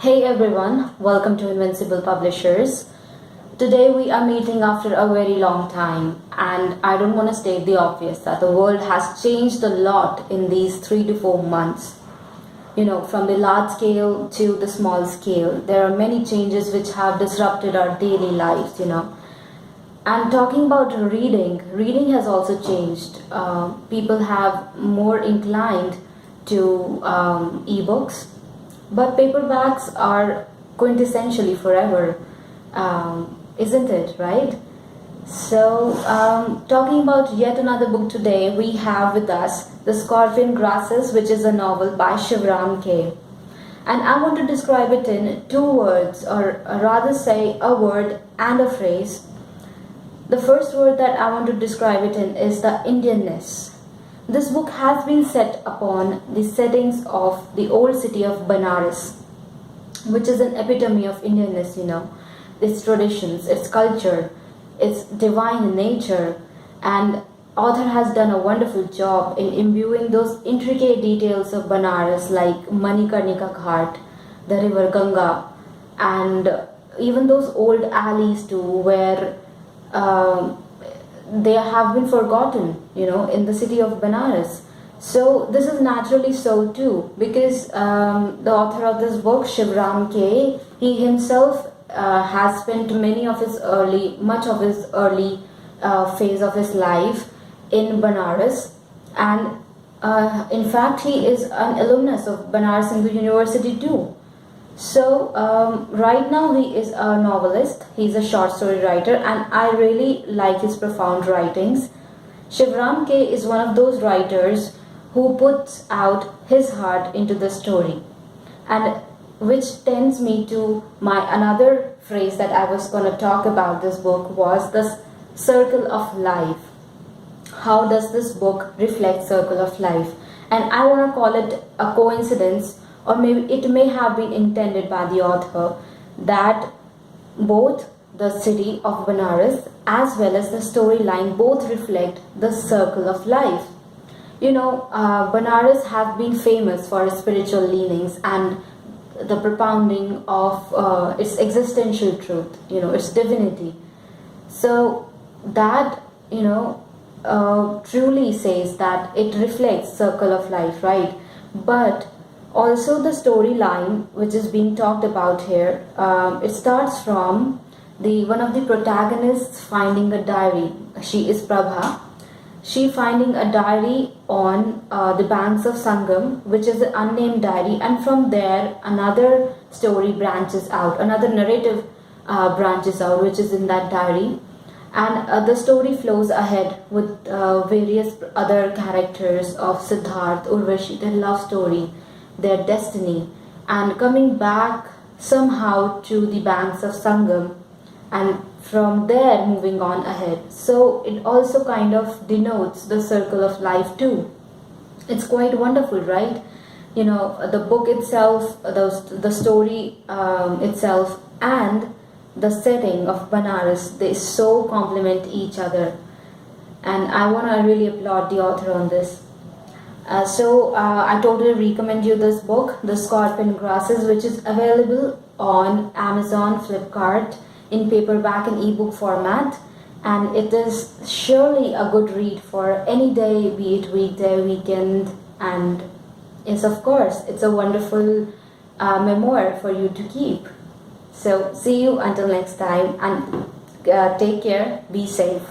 Hey everyone, welcome to Invincible Publishers. Today we are meeting after a very long time, and I don't want to state the obvious that the world has changed a lot in these 3 to 4 months. From the large scale to the small scale, there are many changes which have disrupted our daily lives. And talking about reading has also changed. People have more inclined to ebooks, but paperbacks are quintessentially forever, isn't it, right? So, talking about yet another book today, we have with us The Scorpion Grasses, which is a novel by Shivram K. And I want to describe it in 2 words, or rather say a word and a phrase. The first word that I want to describe it in is the Indianness. This book has been set upon the settings of the old city of Benares, which is an epitome of Indianness, its traditions, its culture, its divine nature, and author has done a wonderful job in imbuing those intricate details of Benares like Manikarnika Ghat, the river Ganga, and even those old alleys too where they have been forgotten, in the city of Benares. So this is naturally so too, because the author of this book, Shivram K, he himself has spent much of his early phase of his life in Benares, and in fact he is an alumnus of Benares Hindu University too. So right now he is a novelist, he's a short story writer, and I really like his profound writings. Shivram K is one of those writers who puts out his heart into the story, and which tends me to my another phrase that I was going to talk about this book was the circle of life. How does this book reflect circle of life? And I want to call it a coincidence, or maybe it may have been intended by the author, that both the city of Benares as well as the storyline both reflect the circle of life. Benares has been famous for its spiritual leanings and the propounding of its existential truth, its divinity. So that, truly says that it reflects circle of life, right? But also the storyline which is being talked about here, it starts from the one of the protagonists finding a diary. She is Prabha. She finding a diary on the banks of Sangam, which is an unnamed diary, and from there another story branches out, another narrative branches out, which is in that diary, and the story flows ahead with various other characters of Siddharth, Urvashi, their love story, their destiny, and coming back somehow to the banks of Sangam, and from there moving on ahead. So it also kind of denotes the circle of life too. It's quite wonderful, right? The book itself, the story itself, and the setting of Banaras, they so complement each other, and I want to really applaud the author on this. So I totally recommend you this book, The Scorpion Grasses, which is available on Amazon, Flipkart, in paperback and ebook format, and it is surely a good read for any day, be it weekday, weekend, and yes, of course, it's a wonderful memoir for you to keep. So see you until next time, and take care, be safe.